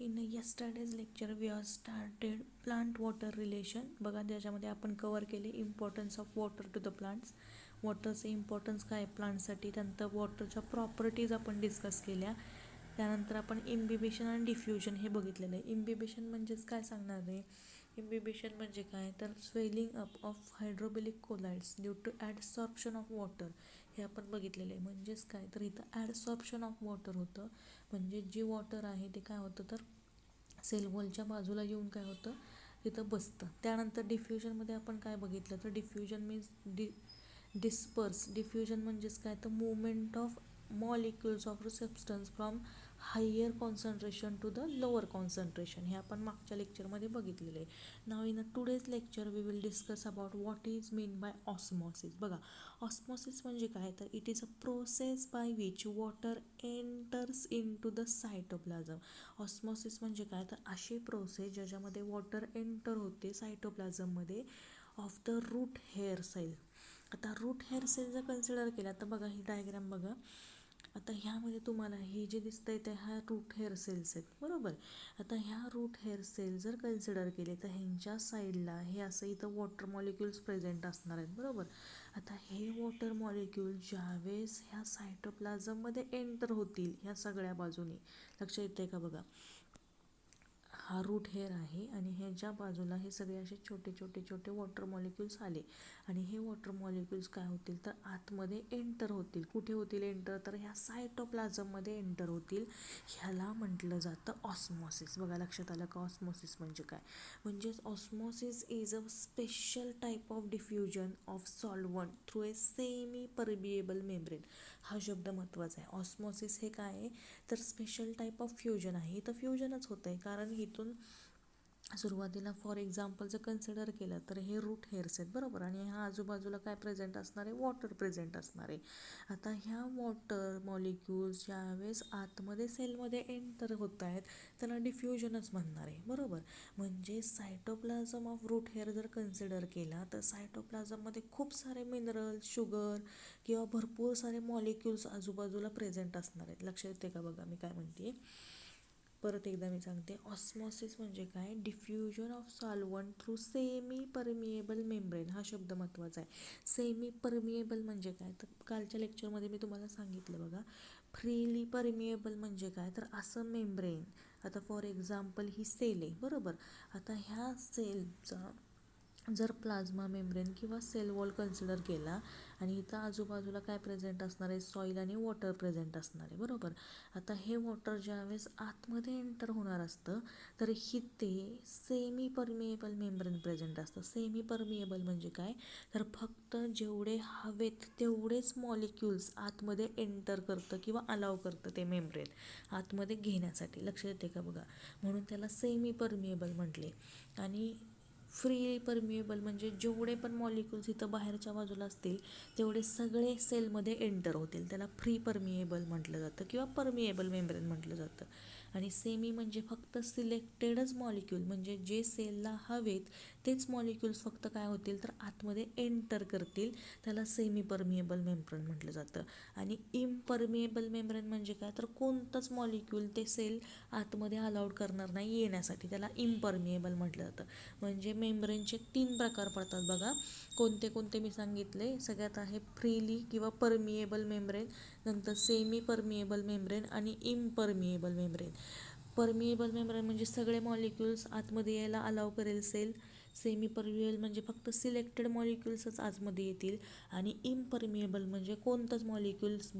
In yesterday's lecture we are started plant water relation. बघा त्याच्यामध्ये आपण कवर केले importance of water to the plants. वॉटरचे importance काय प्लांटसाठी, त्यानंतर वॉटरच्या प्रॉपर्टीज आपण डिस्कस केल्या. त्यानंतर आपण इम्बिबिशन आणि डिफ्युजन हे बघितलेलं आहे. इम्बिबिशन म्हणजेच काय सांगणार आहे. इम्बिबिशन म्हणजे काय तर swelling up of hydrophilic colloids due to adsorption of water हे आपण बघितलेलं आहे. म्हणजेच काय तर इथं ॲडसॉर्प्शन ऑफ वॉटर होतं. म्हणजे जी वॉटर आहे ते काय होतं तर सेल वॉलच्या बाजूला येऊन काय होतं तिथं बसतं. त्यानंतर डिफ्युजनमध्ये आपण काय बघितलं तर डिफ्युजन मीन्स डिस्पर्स. डिफ्युजन म्हणजेच काय तर movement of molecules of substance from higher concentration to the lower concentration हे आपण मागच्या लेक्चरमध्ये बघितलेलं आहे. Now in today's lecture we will discuss about what is mean by osmosis. बघा ऑस्मॉसिस म्हणजे काय तर it is a process by which water enters into the cytoplasm. Osmosis म्हणजे काय तर अशी प्रोसेस ज्याच्यामध्ये वॉटर एंटर होते सायटोप्लाझममध्ये of the root hair cell. आता रूट हेअर सेल जर कन्सिडर केला तर बघा ही डायग्राम बघा. आता ह्यामध्ये तुम्हाला हे जे दिसतंय ते ह्या रूट हेअर सेल्स आहेत बरोबर. आता ह्या रूट हेअर सेल जर कन्सिडर केले तर ह्यांच्या साईडला हे असं इथं वॉटर मॉलिक्युल्स प्रेझेंट असणार आहेत बरोबर. आता हे वॉटर मॉलिक्यूल ज्यावेळेस ह्या सायटोप्लाझममध्ये एंटर होतील ह्या सगळ्या बाजूने, लक्ष येते का बघा. हा रूट हेअर आहे आणि ह्याच्या बाजूला हे सगळे असे छोटे छोटे छोटे वॉटर मॉलिक्युल्स आले आणि हे वॉटर मॉलिक्युल्स काय होतील तर आतमध्ये एंटर होतील. कुठे होतील एंटर तर ह्या सायटोप्लाझममध्ये एंटर होतील. ह्याला म्हटलं जातं ऑस्मॉसिस. बघा लक्षात आलं का ऑस्मॉसिस म्हणजे काय. म्हणजेच osmosis is a special type of diffusion of solvent through a semi permeable membrane. हा शब्द महत्त्वाचा आहे. ऑस्मॉसिस हे काय आहे तर स्पेशल टाईप ऑफ फ्युजन आहे. इथं फ्युजनच होतं आहे कारण इथून सुरुवातीला फॉर एक्झाम्पल जर कन्सिडर केलं तर हे रूट हेअर्स आहेत बरोबर आणि ह्या आजूबाजूला काय प्रेझेंट असणार आहे वॉटर प्रेझेंट असणार आहे. आता ह्या वॉटर मॉलिक्युल्स ज्यावेळेस आतमध्ये सेलमध्ये एंटर होत आहेत त्याला डिफ्युजनच म्हणणार आहे बरोबर. म्हणजे सायटोप्लाझम ऑफ रूट हेअर जर कन्सिडर केला तर सायटोप्लाझममध्ये खूप सारे मिनरल शुगर किंवा भरपूर सारे मॉलिक्युल्स आजूबाजूला प्रेझेंट असणार आहेत. लक्षात येते का बघा मी काय म्हणते. परत एकदा मी सांगते ऑस्मॉसिस म्हणजे काय diffusion of solvent through semi permeable membrane. हा शब्द महत्त्वाचा आहे. सेमी परमिएबल म्हणजे काय तर कालच्या लेक्चरमध्ये मी तुम्हाला सांगितलं बघा. फ्रीली परमिएबल म्हणजे काय तर असं मेम्ब्रेन. आता फॉर एक्झाम्पल ही सेल आहे बरोबर. आता ह्या सेलचा जर प्लाझ्मा मेम्ब्रेन किंवा सेल वॉल कन्सिडर केला आणि इथं आजूबाजूला काय प्रेझेंट असणार आहे सॉईल आणि वॉटर प्रेझेंट असणार आहे बरोबर. आता हे वॉटर ज्यावेळेस आतमध्ये एंटर होणार असतं तर इथे सेमी परमिएबल मेम्ब्रेन प्रेझेंट असतं. सेमी परमिएबल म्हणजे काय तर फक्त जेवढे हवेत तेवढेच मॉलिक्युल्स आतमध्ये एंटर करतं किंवा अलाव करतं ते मेम्ब्रेन आतमध्ये घेण्यासाठी. लक्षात येते का बघा. म्हणून त्याला सेमी परमिएबल म्हटले. आणि फ्री परमिएबल म्हणजे जेवढे पण मॉलिक्युल्स इथं बाहेरच्या बाजूला असतील तेवढे सगळे सेलमध्ये एंटर होतील. त्याला फ्री परमिएबल म्हटलं जातं किंवा परमिएबल मेम्ब्रेन म्हटलं जातं. आणि सेमी म्हणजे फक्त सिलेक्टेडच मॉलिक्यूल म्हणजे जे सेलला हवेत तेच मॉलिक्युल्स फक्त काय होतील तर आतमध्ये एंटर करतील. त्याला सेमी परमिएबल मेम्ब्रेन म्हटलं जातं. आणि इम्परमिएबल मेम्ब्रेन म्हणजे काय तर कोणतंच मॉलिक्यूल ते सेल आतमध्ये अलाउड करणार नाही येण्यासाठी. त्याला इम्परमिएबल म्हटलं जातं. म्हणजे मेम्ब्रेनचे 3 प्रकार पडतात बघा. कोणते कोणते मी सांगितले. सगळ्यात आहे फ्रीली किंवा परमिएबल मेम्ब्रेन, नंतर सेमी परमिएबल मेम्ब्रेन आणि इम्परमिएबल मेम्ब्रेन. परमिएबल मेम्ब्रेन म्हणजे सगळे मॉलिक्युल्स आतमध्ये यायला अलाव करेल सेल. सेमी परमिएबल म्हणजे फक्त सिलेक्टेड मॉलिक्युल्सच आतमध्ये येतील. आणि इम्परमिएबल म्हणजे कोणतंच मॉलिक्युल्स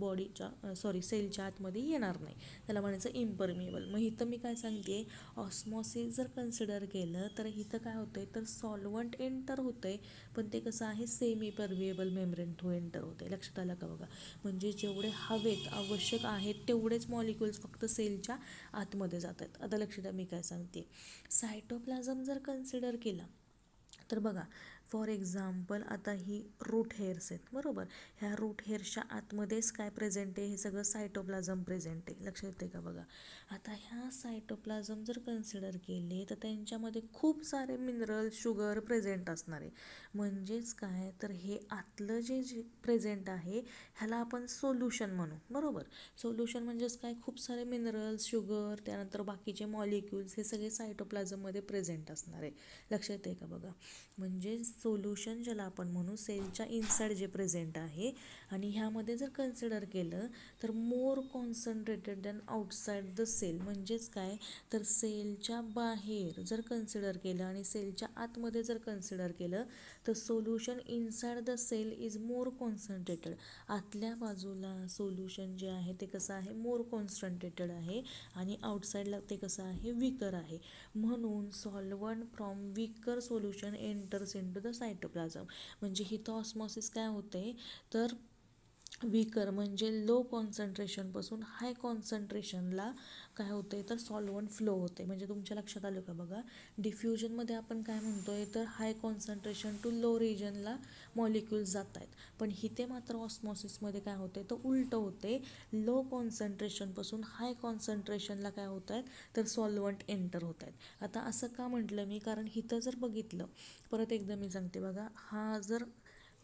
सेलच्या आतमध्ये येणार नाही. त्याला म्हणायचं इम्परमिएबल. मग इथं मी काय सांगते ऑस्मॉसिस जर कन्सिडर केलं तर इथं काय होतंय तर सॉल्वंट एंटर होतंय पण ते कसं आहे semi permeable membrane through enter होते. लक्षात आलं का बघा. म्हणजे जेवढे हवेत आवश्यक आहेत तेवढेच मॉलिक्युल्स फक्त सेलच्या आतमध्ये जातात. आता लक्षात मी काय सांगते सायटोप्लाझम जर कन्सिडर केला तर बघा फॉर एक्झाम्पल आता ही रूट हेअर्स आहेत बरोबर. ह्या रूट हेअर्सच्या आतमध्येच काय प्रेझेंट आहे, हे सगळं सायटोप्लाझम प्रेझेंट आहे. लक्षात येते का बघा. आता ह्या सायटोप्लाझम जर कन्सिडर केले तर त्यांच्यामध्ये खूप सारे मिनरल शुगर प्रेझेंट असणार आहे. म्हणजेच काय तर हे आतलं जे प्रेझेंट आहे ह्याला आपण सोल्युशन म्हणू बरोबर. सोल्युशन म्हणजेच काय, खूप सारे मिनरल्स शुगर त्यानंतर बाकीचे मॉलिक्युल्स हे सगळे सायटोप्लाझममध्ये प्रेझेंट असणार आहे. लक्षात येते का बघा. म्हणजे सोल्युशन ज्याला आपण म्हणू सेलच्या इनसाइड जे प्रेझेंट आहे आणि ह्यामध्ये जर कन्सिडर केलं तर more concentrated than outside the cell. म्हणजेच काय तर सेलच्या बाहेर जर कन्सिडर केलं आणि सेलच्या आतमध्ये जर कन्सिडर केलं तर solution inside the cell is more concentrated. आतल्या बाजूला सोल्युशन जे आहे ते कसं आहे, मोर कॉन्सन्ट्रेटेड आहे आणि आउटसाइडला ते कसं आहे, विकर आहे. म्हणून solvent from weaker solution enters into the cytoplasm. म्हणजे हिथं ऑस्मॉसिस काय होते तर विकर म्हणजे लो कॉन्सन्ट्रेशनपासून हाय कॉन्सन्ट्रेशनला काय होते तर सॉल्वंट फ्लो होते. म्हणजे तुमच्या लक्षात आलं का बघा. डिफ्युजनमध्ये आपण काय म्हणतोय तर हाय कॉन्सन्ट्रेशन टू लो रिजनला मॉलिक्युल्स जात आहेत, पण हिते मात्र ऑस्मॉसिसमध्ये काय होते तर उलटं होते. लो कॉन्सन्ट्रेशनपासून हाय कॉन्सन्ट्रेशनला काय होत आहेत तर सॉल्वंट एंटर होत आहेत. आता असं का म्हटलं मी, कारण हिथं जर बघितलं परत एकदा मी सांगते बघा. हा जर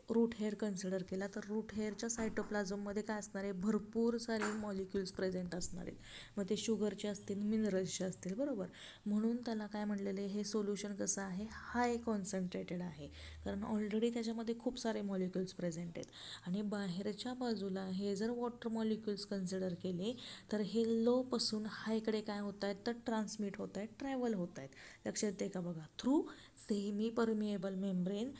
रूट हेअर कन्सिडर केला तर रूट हेअरच्या सायटोप्लाझममध्ये काय असणार आहे, भरपूर सारे मॉलिक्युल्स प्रेझेंट असणार आहेत. मग ते शुगरचे असतील मिनरल्सचे असतील बरोबर. म्हणून त्याला काय म्हणलेलं आहे, हे सोल्युशन कसं आहे हाय कॉन्सन्ट्रेटेड आहे, कारण ऑलरेडी त्याच्यामध्ये खूप सारे मॉलिक्युल्स प्रेझेंट आहेत. आणि बाहेरच्या बाजूला हे जर वॉटर मॉलिक्युल्स कन्सिडर केले तर हे लोपासून हायकडे काय होत आहेत तर ट्रान्समिट होत आहेत, ट्रॅव्हल होत आहेत. लक्षात येते का बघा. Through semi permeable membrane.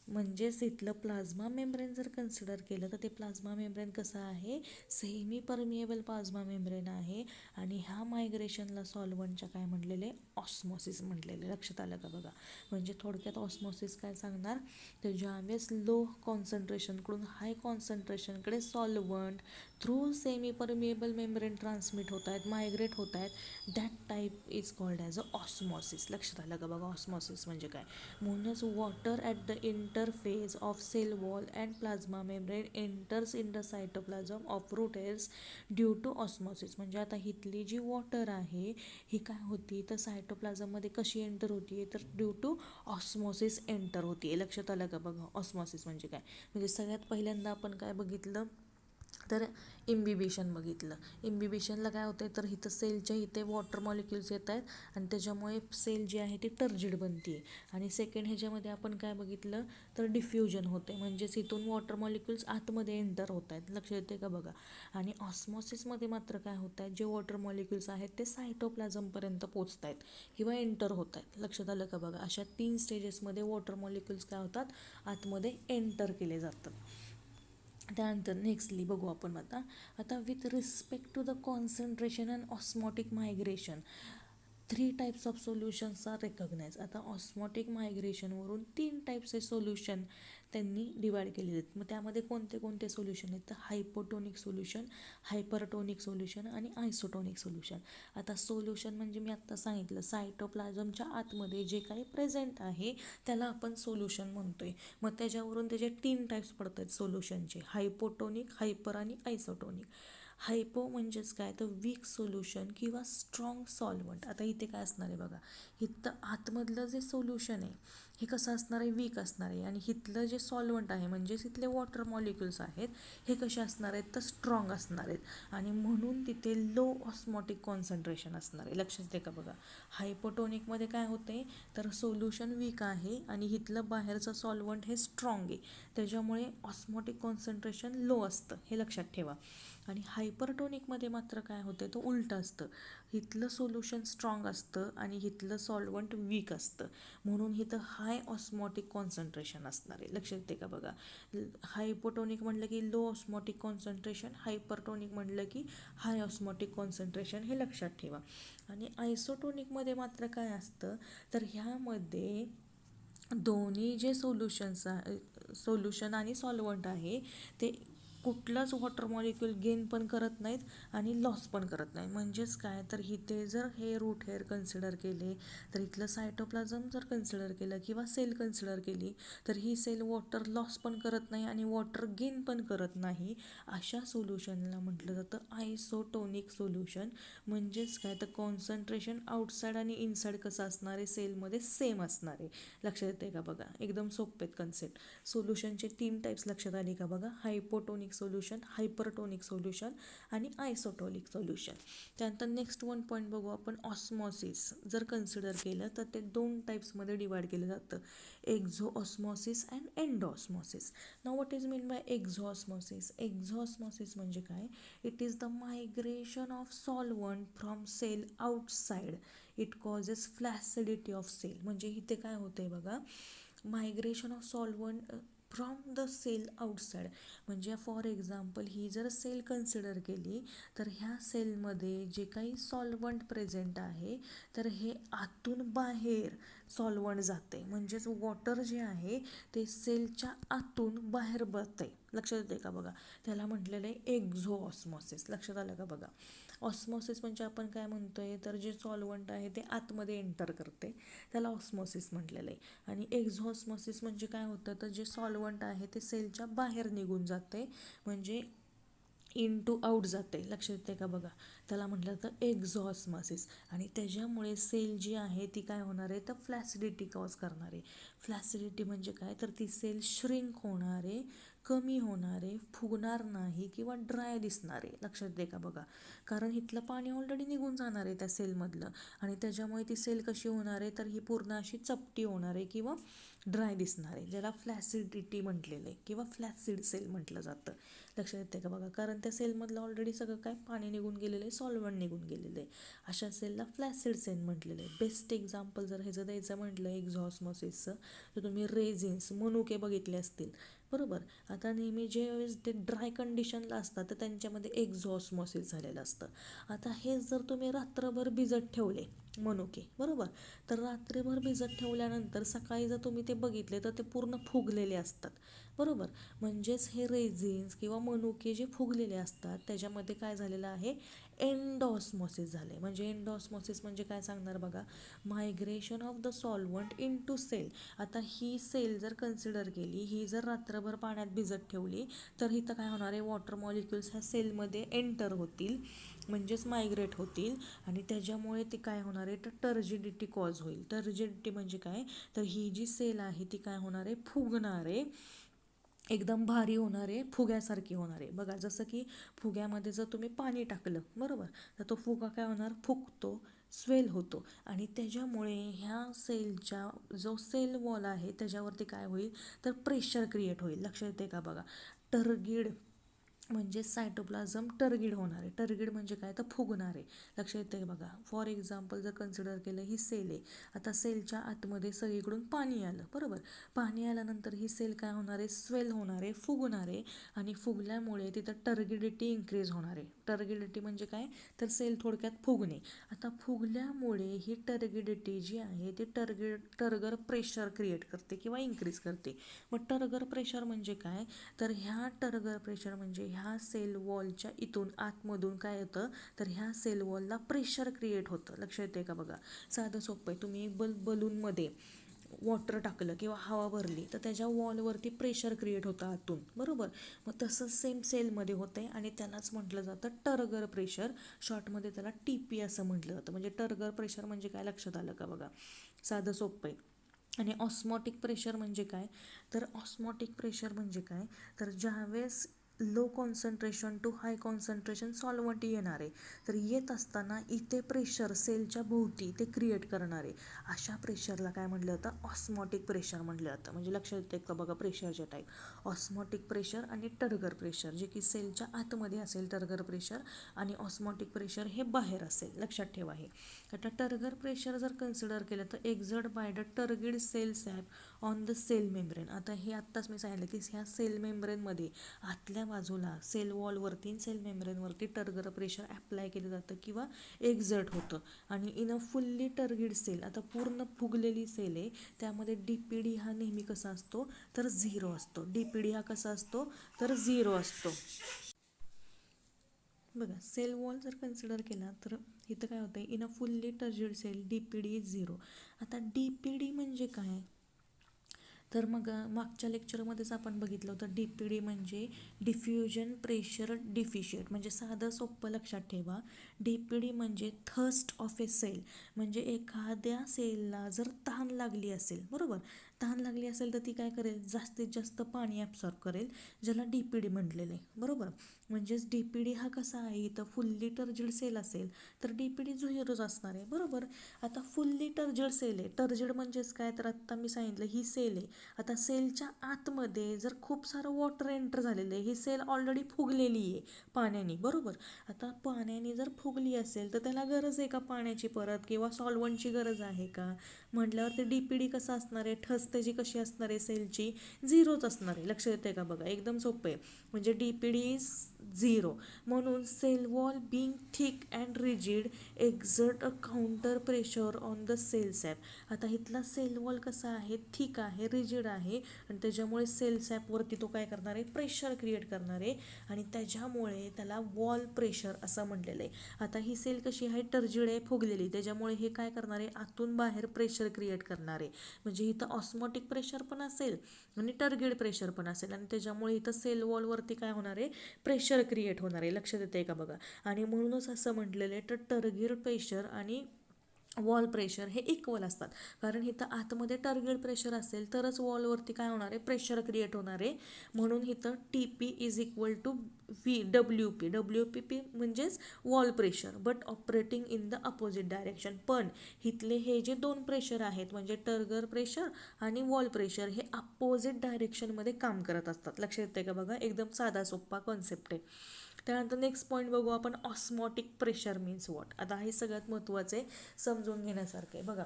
म्हणजेच इथलं प्लाझ्मा मेम्ब्रेन जर कन्सिडर केलं तर ते प्लाझ्मा मेम्ब्रेन कसं आहे, सेमी परमिएबल प्लाझ्मा मेम्ब्रेन आहे. आणि ह्या मायग्रेशनला सॉल्वंटच्या काय म्हटलेले, ऑस्मॉसिस म्हटलेले. लक्षात आलं का बघा. म्हणजे थोडक्यात ऑस्मॉसिस काय सांगणार तर ज्यावेळेस लो कॉन्सन्ट्रेशनकडून हाय कॉन्सन्ट्रेशनकडे solvent through semi permeable membrane transmit होत आहेत, मायग्रेट होत आहेत, that type is called as a osmosis. लक्षात आलं का बघा. ऑस्मॉसिस म्हणजे काय. म्हणूनच water at the interface of cell wall and plasma membrane enters in the cytoplasm of root hairs due to osmosis. म्हणजे आता हिथली जी वॉटर आहे ही काय होती तर सायटोप्लाझममध्ये कशी एंटर होती तर ड्यू टू ऑस्मॉसिस एंटर होती. लक्षात आलं का बघा. ऑस्मॉसिस म्हणजे काय, म्हणजे सगळ्यात पहिल्यांदा आपण काय बघितलं तर इम्बिबिशन बघितलं. इम्बिबिशनला काय होतं तर इथं सेलच्या इथे वॉटर मॉलिक्युल्स येत आहेत आणि त्याच्यामुळे सेल जी आहे ती टर्जिड बनते. आणि सेकंड ह्याच्यामध्ये आपण काय बघितलं तर डिफ्युजन होते, म्हणजेच इथून वॉटर मॉलिक्युल्स आतमध्ये एंटर होत आहेत. लक्ष येते का बघा. आणि ऑस्मॉसिसमध्ये मात्र काय होत आहेत, जे वॉटर मॉलिक्युल्स आहेत ते सायटोप्लाझमपर्यंत पोचत आहेत किंवा एंटर होत आहेत. लक्षात आलं का बघा. अशा 3 स्टेजेसमध्ये वॉटर मॉलिक्युल्स काय होतात आतमध्ये एंटर केले जातात. त्यानंतर नेक्स्टली बघू आपण आता with respect to the concentration and osmotic migration 3 types of solutions are recognize. आता ऑस्मॉटिक मायग्रेशनवरून 3 टाईप्सचे सोल्युशन त्यांनी डिवाइड केलेले आहेत. मग त्यामध्ये कोणते कोणते सोल्युशन आहेत तर हायपोटोनिक सोल्युशन, हायपरटोनिक सोल्युशन आणि आयसोटोनिक सोल्युशन. आता सोल्युशन म्हणजे मी आत्ता सांगितलं सायटोप्लाझमच्या आतमध्ये जे काही प्रेझेंट आहे त्याला आपण सोल्युशन म्हणतोय. मग त्याच्यावरून त्याचे 3 टाईप्स पडत आहेत सोल्युशनचे, हायपोटोनिक, हायपर आणि आयसोटोनिक. हायपो म्हणजेच काय तर वीक सोल्युशन किंवा स्ट्रॉंग सॉल्वंट. आता इथे काय असणार आहे बघा, इथं आतमधलं जे सोल्युशन आहे हे कसं असणार आहे, वीक असणार आहे. आणि इथलं जे सॉल्वंट आहे म्हणजेच इथले वॉटर मॉलिक्युल्स आहेत हे कसे असणार आहेत तर स्ट्रॉंग असणार आहेत. आणि म्हणून तिथे लो ऑस्मॉटिक कॉन्सन्ट्रेशन असणार आहे. लक्षात येते का बघा. हायपोटोनिकमध्ये काय होते तर सोल्युशन वीक आहे आणि इथलं बाहेरचं सॉल्वंट हे स्ट्रॉंग आहे, त्याच्यामुळे ऑस्मॉटिक कॉन्सन्ट्रेशन लो असतं, हे लक्षात ठेवा. आणि हायपरटोनिकमध्ये मात्र काय होतं तर उलटं असतं, इथलं सोल्युशन स्ट्रॉंग असतं आणि इथलं सॉल्वंट वीक असतं. म्हणून इथं हाय ऑस्मॉटिक कॉन्सन्ट्रेशन असणार आहे. लक्षात येते का बघा. हायपोटोनिक म्हटलं की लो ऑस्मॉटिक कॉन्सन्ट्रेशन, हायपरटोनिक म्हटलं की हाय ऑस्मॉटिक कॉन्सन्ट्रेशन, हे लक्षात ठेवा. आणि आयसोटोनिकमध्ये मात्र काय असतं तर ह्यामध्ये दोन्ही जे सोल्युशन आणि सॉल्वंट आहे ते कुठलंच वॉटर मॉलिक्यूल गेन पण करत नाहीत आणि लॉस पण करत नाही. म्हणजेच काय, तर इथे जर हे रूट हेअर कन्सिडर केले, तर इथलं सायटोप्लाझम जर कन्सिडर केलं किंवा सेल कन्सिडर केली, तर ही सेल वॉटर लॉस पण करत नाही आणि वॉटर गेन पण करत नाही. अशा सोल्युशनला म्हटलं जातं आयसोटोनिक सोल्युशन. म्हणजेच काय, तर कॉन्सन्ट्रेशन आउटसाईड आणि इनसाईड कसं असणार आहे, सेलमध्ये सेम असणार आहे. लक्षात येते का बघा, एकदम सोपे कन्सेप्ट. सोल्युशनचे 3 टाईप्स लक्षात आले का बघा, हायपोटोनिक सोल्युशन, हायपरटोनिक सोल्युशन आणि आयसोटोनिक सोल्युशन. त्यानंतर नेक्स्ट वन पॉईंट बघू आपण, ऑस्मॉसिस जर कन्सिडर केलं तर ते 2 टाईप्समध्ये डिवाइड केलं जातं, exo osmosis and endosmosis. Now what is mean by exo osmosis? Exo osmosis म्हणजे काय, it is the migration of solvent from cell outside, it causes flaccidity of cell. म्हणजे इथे काय होतंय बघा, migration of solvent from the cell outside. म्हणजे for example ही जर सेल कन्सिडर केली, तर ह्या सेलमध्ये जे काही सॉल्वंट प्रेझेंट आहे, तर हे आतून बाहेर सॉल्वंट जाते. म्हणजेच वॉटर जे आहे ते सेलच्या आतून बाहेर बघते. लक्षात येते का बघा, त्याला म्हटलेलं आहे एक्झो ऑस्मॉसिस. लक्षात आलं का बघा. ऑस्मॉसिस म्हणजे आपण काय म्हणतोय, तर जे सॉल्वंट आहे ते आतमध्ये एंटर करते, त्याला ऑस्मॉसिस म्हटलेलं आहे. आणि एक्झॉस्मॉसिस म्हणजे काय होतं, तर जे सॉल्वंट आहे ते सेलच्या बाहेर निघून जाते, म्हणजे इन टू आउट जाते. लक्षात येते का बघा, त्याला म्हटलं तर एक्झॉस्मॉसिस. आणि त्याच्यामुळे सेल जी आहे ती काय होणार आहे, तर फ्लॅसिडिटी कॉज करणार आहे. फ्लॅसिडिटी म्हणजे काय, तर ती सेल श्रिंक होणार आहे, कमी होणार आहे, फुगणार नाही किंवा ड्राय दिसणार आहे. लक्षात येते का बघा, कारण इथलं पाणी ऑलरेडी निघून जाणार आहे त्या सेलमधलं, आणि त्याच्यामुळे ती सेल कशी होणार आहे, तर ही पूर्ण अशी चपटी होणार आहे किंवा ड्राय दिसणार आहे, ज्याला फ्लॅसिडिटी म्हटलेलं आहे किंवा फ्लॅसिड सेल म्हटलं जातं. लक्षात येते का बघा, कारण त्या सेलमधलं ऑलरेडी सगळं काय पाणी निघून गेलेलं आहे, सॉल्वंट निघून गेलेलं आहे. अशा सेलला फ्लॅसिड सेल म्हटलेलं आहे. बेस्ट एक्झाम्पल जर ह्याचं द्यायचं म्हटलं एक्झॉस्मॉसिसचं, तर तुम्ही रेझिन्स, मनुके बघितले असतील, बरोबर. आता नेहमी जे वेळेस ते ड्राय कंडिशनला असतात तर त्यांच्यामध्ये एक्झॉस्मॉसिस झालेलं असतं. आता हे जर तुम्ही रात्रभर भिजत ठेवले मनुके, बरोबर, तर रात्रभर भिजत ठेवल्यानंतर सकाळी जर तुम्ही ते बघितले तर ते पूर्ण फुगलेले असतात, बरोबर. म्हणजेच हे रेझिन्स किंवा मनुके जे फुगलेले असतात त्याच्यामध्ये काय झालेलं आहे, एंडॉस्मॉसिस झाले. म्हणजे एंडॉस्मॉसिस म्हणजे काय सांगणार बघा, migration of the solvent into cell. आता ही सेल जर कन्सिडर केली, ही जर रात्रभर पाण्यात भिजत ठेवली, तर इथं काय होणार आहे, वॉटर मॉलिक्युल्स ह्या सेलमध्ये एंटर होतील, म्हणजेच मायग्रेट होतील, आणि त्याच्यामुळे ते काय होणार आहे, तर टर्जिडिटी कॉज होईल. टर्जिडिटी म्हणजे काय, तर ही जी सेल आहे ती काय होणार आहे, फुगणार आहे, एकदम भारी होणार आहे, फुग्यासारखी होणार आहे. बघा, जसं की फुग्यामध्ये जर तुम्ही पाणी टाकलं, बरोबर, तर तो फुगा काय होणार, फुगतो, स्वेल होतो, आणि त्याच्यामुळे ह्या सेलच्या जो सेल वॉल आहे त्याच्यावरती काय होईल, तर प्रेशर क्रिएट होईल. लक्षात येते का बघा, टर्गिड म्हणजे सायटोप्लाझम टर्गिड होणार आहे. टर्गिड म्हणजे काय, तर फुगणार आहे. लक्षात येते बघा. फॉर एक्झाम्पल जर कन्सिडर केलं, ही सेल आहे, आता सेलच्या आतमध्ये सगळीकडून पाणी आलं, बरोबर. पाणी आल्यानंतर ही सेल काय होणार आहे, स्वेल होणार आहे, फुगणार आहे, आणि फुगल्यामुळे तिथं टर्गिडिटी इन्क्रीज होणार आहे. टर्गिडिटी म्हणजे काय, तर सेल थोडक्यात फुगणे. आता फुगल्यामुळे ही टर्गिडिटी जी आहे ती टर्गर प्रेशर क्रिएट करते किंवा इन्क्रीज करते. मग टर्गर प्रेशर म्हणजे काय, तर ह्या टर्गर प्रेशर म्हणजे ह्या सेल वॉलच्या इथून आतमधून काय येतं, तर ह्या सेल वॉलला प्रेशर क्रिएट होतं. लक्षात येते का बघा, साधं सोपं आहे. तुम्ही बलूनमध्ये वॉटर टाकलं किंवा हवा भरली तर त्याच्या वॉलवरती प्रेशर क्रिएट होतं आतून, बरोबर. मग तसंच सेम सेलमध्ये होतं आहे, आणि त्यालाच म्हटलं जातं टर्गर प्रेशर. शॉर्टमध्ये त्याला TP असं म्हटलं जातं. म्हणजे टर्गर प्रेशर म्हणजे काय, लक्षात आलं का बघा, साधं सोपं आहे. आणि ऑस्मॉटिक प्रेशर म्हणजे काय, तर ऑस्मॉटिक प्रेशर म्हणजे काय, तर ज्यावेळेस low concentration to high concentration solvent येणार आहे, तर येत असताना इथे प्रेशर सेलच्या भोवती ते क्रिएट करणार आहे, अशा प्रेशरला काय म्हटलं जातं, ऑस्मॉटिक प्रेशर म्हटलं जातं. म्हणजे लक्षात येते का बघा, प्रेशरचे टाईप, ऑस्मॉटिक प्रेशर आणि टर्गर प्रेशर, जे की सेलच्या आतमध्ये असेल टर्गर प्रेशर, आणि ऑस्मॉटिक प्रेशर हे बाहेर असेल. लक्षात ठेवा हे. आता टर्गर प्रेशर जर कन्सिडर केलं तर exert by the turgid cell sap on the cell membrane. आता हे आत्ताच मी सांगितलं की ह्या सेल मेम्ब्रेनमध्ये आतल्या बाजूला सेल वॉलवरती सेल मेम्ब्रेनवरती टर्गर प्रेशर अप्लाय केलं जातं किंवा एक्झर्ट होतं. आणि in a fully turgid cell, आता पूर्ण फुगलेली सेल आहे, त्यामध्ये DPD हा नेहमी कसा असतो तर 0 असतो. DPD हा कसा असतो तर 0 असतो. बघा, सेल वॉल जर कन्सिडर केला तर इथं काय होतं, in a fully targeted sale DPD is 0. आता DPD म्हणजे काय, तर मग मागच्या लेक्चरमध्येच आपण बघितलं होतं DPD म्हणजे डिफ्युजन प्रेशर डिफिशियट. म्हणजे साधं सोपं लक्षात ठेवा, DPD म्हणजे थर्स्ट ऑफ ए सेल. म्हणजे एखाद्या सेलला जर तहान लागली असेल, बरोबर, तहान लागली असेल तर ती काय करेल, जास्तीत जास्त पाणी ॲब्सॉर्ब करेल, ज्याला DPD म्हटलेलं आहे, बरोबर. म्हणजेच DPD हा कसा आहे, इथं फुल्ली टर्जिड सेल असेल तर DPD 0च असणार आहे, बरोबर. आता फुल्ली टर्जिड सेल आहे, टर्जिड म्हणजेच काय, तर आत्ता मी सांगितलं ही सेल आहे. आता सेलच्या आतमध्ये जर खूप सारं वॉटर एंटर झालेलं आहे, ही सेल ऑलरेडी फुगलेली आहे पाण्याने, बरोबर. आता पाण्याने जर फुगली असेल तर त्याला गरज आहे का पाण्याची परत किंवा सॉल्वंटची गरज आहे का, म्हटल्यावर ते DPD कसं असणार आहे, ठस त्याची कशी असणार आहे सेलची, 0च असणार आहे. लक्ष येते का बघा, एकदम सोपं आहे. म्हणजे DPD इज 0. म्हणून cell wall being thick and rigid exert a counter pressure on the cell sap. आता इथला सेल वॉल कसा आहे, थिक आहे, रिजिड आहे, आणि त्याच्यामुळे सेल सॅपवरती तो काय करणार आहे, प्रेशर क्रिएट करणार आहे, आणि त्याच्यामुळे त्याला वॉल प्रेशर असं म्हटलेलं आहे. आता ही सेल कशी आहे, टर्जिड आहे, फुगलेली, त्याच्यामुळे हे काय करणार आहे, आतून बाहेर प्रेशर क्रिएट करणार आहे. म्हणजे इथं ऑस्मॉटिक प्रेशर पण असेल आणि टर्गिड प्रेशर पण असेल, आणि त्याच्यामुळे इथं सेल वॉलवरती काय होणार आहे, प्रेशर क्रिएट होणार आहे. लक्षात येते का बघा. आणि म्हणूनच असं म्हटलेलं आहे, तर टर्गिड प्रेशर आणि वॉल प्रेशर हे इक्वल असतात. कारण इथं आतमध्ये टर्गिड प्रेशर असेल तरच वॉलवरती काय होणार आहे, प्रेशर क्रिएट होणार आहे. म्हणून इथं TP is equal to WP म्हणजेच wall pressure, but operating in the opposite direction. पण इथले हे जे दोन प्रेशर आहेत, म्हणजे टर्गर प्रेशर आणि वॉल प्रेशर, हे अपोजिट डायरेक्शनमध्ये काम करत असतात. लक्षात येते का बघा, एकदम साधा सोप्पा कॉन्सेप्ट आहे. त्यानंतर नेक्स्ट पॉईंट बघू आपण, ऑस्मॉटिक प्रेशर मीन्स वॉट. आता हे सगळ्यात महत्त्वाचं आहे, समजून घेण्यासारखं आहे बघा.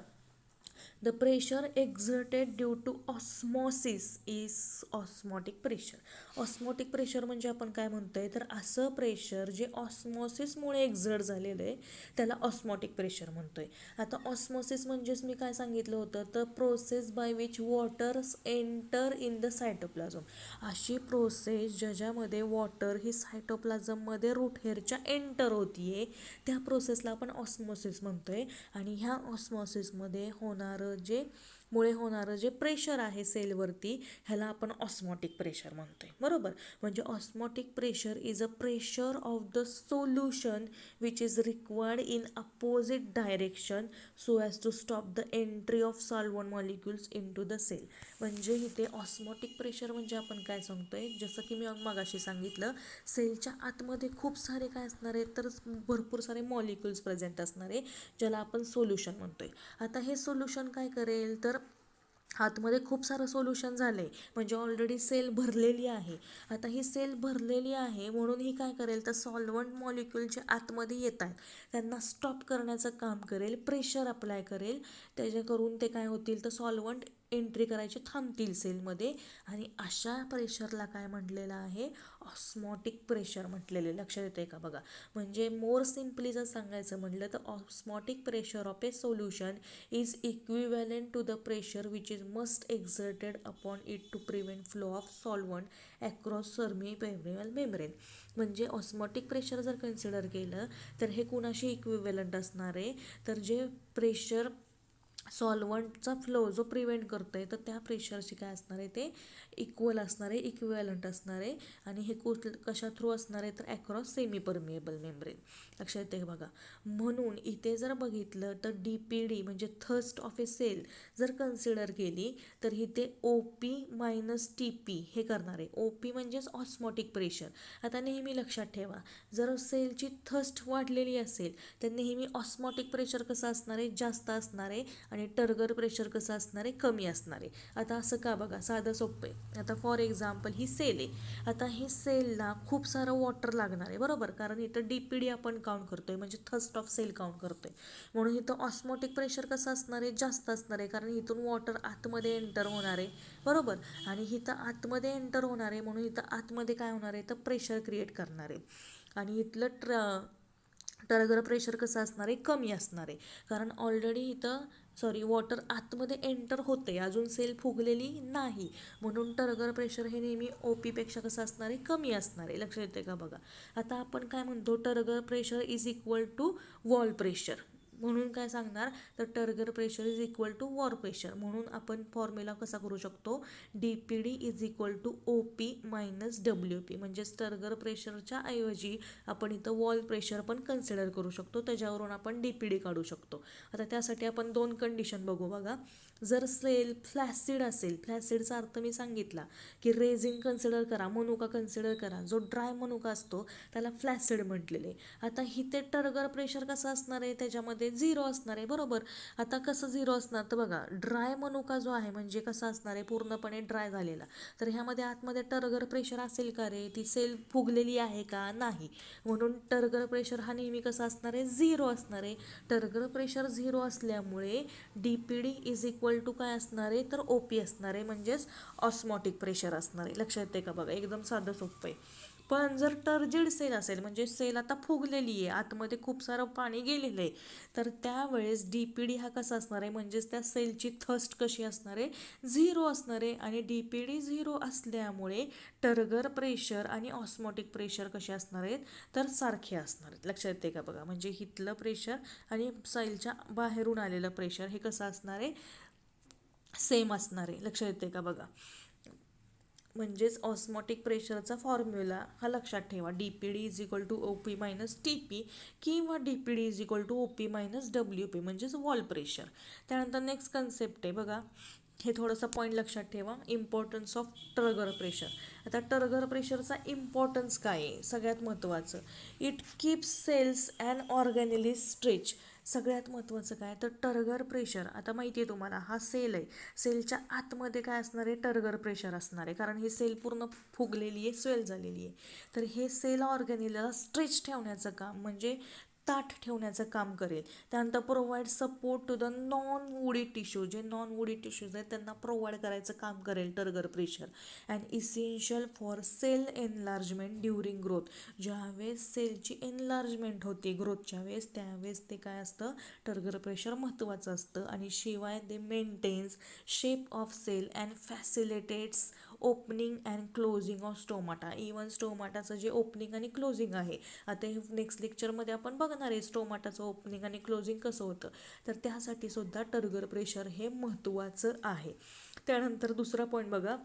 The pressure exerted due to osmosis is osmotic pressure. Osmotic pressure म्हणजे आपण काय म्हणतोय, तर असं प्रेशर जे ऑस्मॉसिसमुळे एक्झर्ट झालेलं आहे त्याला ऑस्मॉटिक प्रेशर म्हणतोय. आता ऑस्मॉसिस म्हणजेच मी काय सांगितलं होतं, तर process by which waters enter in the cytoplasm. अशी प्रोसेस ज्याच्यामध्ये वॉटर ही सायटोप्लाझममध्ये रूट हेअरच्या एंटर होतीये, त्या प्रोसेसला आपण ऑस्मॉसिस म्हणतोय. आणि ह्या ऑस्मॉसिसमध्ये होणारं जे प्रेशर आहे सेलवरती, ह्याला आपण ऑस्मॉटिक प्रेशर म्हणतोय, बरोबर. म्हणजे osmotic pressure is a pressure of the solution which is required in opposite direction so as to stop the entry of solvent molecules into the cell. म्हणजे इथे ऑस्मॉटिक प्रेशर म्हणजे आपण काय सांगतोय, जसं की मी मगाशी सांगितलं, सेलच्या आतमध्ये खूप सारे काय असणार आहे, तर भरपूर सारे मॉलिक्युल्स प्रेझेंट असणार आहे, ज्याला आपण सोल्युशन म्हणतोय. आता हे सोल्युशन काय करेल, तर आतमध्ये खूप सारं सोल्युशन झालं आहे, म्हणजे ऑलरेडी सेल भरलेली आहे. आता ही सेल भरलेली आहे म्हणून ही काय करेल, तर सॉल्वंट मॉलिक्युल जे आतमध्ये येत आहेत त्यांना स्टॉप करण्याचं काम करेल, प्रेशर अप्लाय करेल, त्याच्याकरून ते काय होतील, तर सॉल्वंट एंट्री करायचे थांबतील सेलमध्ये. आणि अशा प्रेशरला काय म्हटलेलं आहे, ऑस्मॉटिक प्रेशर म्हटलेलं आहे. लक्षात येते का बघा. म्हणजे मोर सिम्पली जर सांगायचं म्हटलं तर osmotic pressure of a solution is equivalent to the pressure which is must exerted upon it to prevent flow of solvent across peripheral membrane. म्हणजे ऑस्मॉटिक प्रेशर जर कन्सिडर केलं तर हे कुणाशी इक्विव्हॅलंट असणार आहे, तर जे प्रेशर सॉल्वंटचा फ्लो जो प्रिव्हेंट करतो आहे, तर त्या प्रेशरशी काय असणार आहे, ते इक्वल असणार आहे, इक्विव्हॅलंट असणार आहे. आणि हे कशा थ्रू असणार आहे, तर अक्रॉस सेमी परमिएबल मेम्ब्रेन. लक्षात येते बघा. म्हणून इथे जर बघितलं तर DPD म्हणजे थर्स्ट ऑफ ए सेल जर कन्सिडर केली तर इथे OP मायनस TP हे करणार आहे. OP म्हणजेच ऑस्मॉटिक प्रेशर. आता नेहमी लक्षात ठेवा, जर सेलची थर्स्ट वाढलेली असेल तर नेहमी ऑस्मॉटिक प्रेशर कसं असणार आहे, जास्त असणार आहे. आणि टर्गर प्रेशर कसं असणार आहे, कमी असणार आहे. आता असं का, बघा साधं सोपं आहे. आता फॉर एक्झाम्पल ही सेल आहे. आता ही सेलला खूप सारं वॉटर लागणार आहे, बरोबर, कारण इथं DPD आपण काउंट करतोय, म्हणजे थर्स्ट ऑफ सेल काउंट करतोय. म्हणून इथं ऑस्मोटिक प्रेशर कसं असणार आहे, जास्त असणार आहे, कारण इथून वॉटर आतमध्ये एंटर होणार आहे, बरोबर. आणि इथं आतमध्ये एंटर होणार आहे, म्हणून इथं आतमध्ये काय होणार आहे, तर प्रेशर क्रिएट करणार आहे. आणि इथलं टर्गर प्रेशर कसं असणार आहे, कमी असणार आहे, कारण ऑलरेडी इथं वॉटर आतमध्ये एंटर होते, अजून सेल फुगलेली नाही, म्हणून टर्गर प्रेशर हे नेहमी OP पेक्षा कसं असणार आहे, कमी असणार आहे. लक्षात येते का, बघा. आता आपण काय म्हणतो, turgor pressure is equal to wall pressure. म्हणून काय सांगणार, तर turgor pressure is equal to wall pressure. म्हणून आपण फॉर्म्युला कसा करू शकतो, DPD is equal to OP minus WP. म्हणजेच टर्गर प्रेशरच्या ऐवजी आपण इथं वॉल प्रेशर पण कन्सिडर करू शकतो, त्याच्यावरून आपण DPD काढू शकतो. आता त्यासाठी आपण 2 कंडिशन बघू, बघा. जर सेल फ्लॅसिड असेल, फ्लॅसिडचा अर्थ मी सांगितला की रेझिन कन्सिडर करा, मनुका कन्सिडर करा. जो ड्राय मनुका असतो त्याला फ्लॅसिड म्हटलेले. आता इथे टर्गर प्रेशर कसं असणार आहे, त्याच्यामध्ये 0 असणार आहे, बरोबर. आता कसं 0 असणार, तर बघा ड्राय मनुका जो आहे म्हणजे कसा असणार आहे, पूर्णपणे ड्राय झालेला. तर ह्यामध्ये आतमध्ये टर्गर प्रेशर असेल का रे, ती सेल फुगलेली आहे का, नाही. म्हणून टर्गर प्रेशर हा नेहमी कसा असणार आहे, 0 असणार आहे. टर्गर प्रेशर 0 असल्यामुळे DPD इज इक्वल टू काय असणार आहे, तर OP असणार आहे, म्हणजेच ऑस्मॉटिक प्रेशर असणार आहे. लक्षात येते का, बघा एकदम साधं सोपं आहे. पण जर टर्जिड सेल असेल, म्हणजे सेल आता फुगलेली आहे, आतमध्ये खूप सारं पाणी गेलेलं आहे, तर त्यावेळेस DPD हा कसा असणार आहे, म्हणजेच त्या सेलची थर्स्ट कशी असणार आहे, 0 असणार आहे. आणि DPD 0 असल्यामुळे टर्गर प्रेशर आणि ऑस्मॉटिक प्रेशर कसे असणार आहेत, तर सारखे असणार आहेत. लक्षात येते का, बघा. म्हणजे इथलं प्रेशर आणि सेलच्या बाहेरून आलेलं प्रेशर हे कसं असणार आहे, सेम असणार आहे. लक्षात येते का, बघा. म्हणजेच ऑस्मॉटिक प्रेशरचा फॉर्म्युला हा लक्षात ठेवा, DPD is equal to OP minus TP, किंवा DPD is equal to OP minus WP, म्हणजेच वॉल प्रेशर. त्यानंतर नेक्स्ट कन्सेप्ट आहे, बघा. हे थोडंसं पॉईंट लक्षात ठेवा, इम्पॉर्टन्स ऑफ टर्गर प्रेशर. आता टर्गर प्रेशरचा इम्पॉर्टन्स काय आहे, सगळ्यात महत्त्वाचं, it keeps cells and organelle stretch. सगळ्यात महत्त्वाचं काय, तर टर्गर प्रेशर. आता माहिती आहे तुम्हाला, हा सेल आहे, सेलच्या आतमध्ये काय असणार आहे, टर्गर प्रेशर असणार आहे, कारण ही सेल पूर्ण फुगलेली आहे, स्वेल झालेली आहे. तर हे सेल ऑर्गॅनिलला स्ट्रेच ठेवण्याचं काम, म्हणजे ताठ ठेवण्याचं काम करेल. त्यानंतर provide support to the non woody tissue. जे नॉन वुडी टिश्यूज आहेत त्यांना प्रोव्हाइड करायचं काम करेल turgor pressure. And essential for cell enlargement during growth. ज्यावेळेस सेलची एनलार्जमेंट होते ग्रोथच्या वेळेस, त्यावेळेस ते काय असतं, टर्गर प्रेशर महत्त्वाचं असतं. आणि शिवाय ते maintains shape of cell and facilitates opening and closing of stomata. Even स्टोमाटाचं जे ओपनिंग आणि क्लोजिंग आहे, आता हे नेक्स्ट लेक्चरमध्ये आपण बघणार आहे स्टोमाटाचं ओपनिंग आणि क्लोजिंग कसं होतं, तर त्यासाठी सुद्धा टर्गर प्रेशर हे महत्त्वाचं आहे. त्यानंतर दुसरा पॉईंट बघा,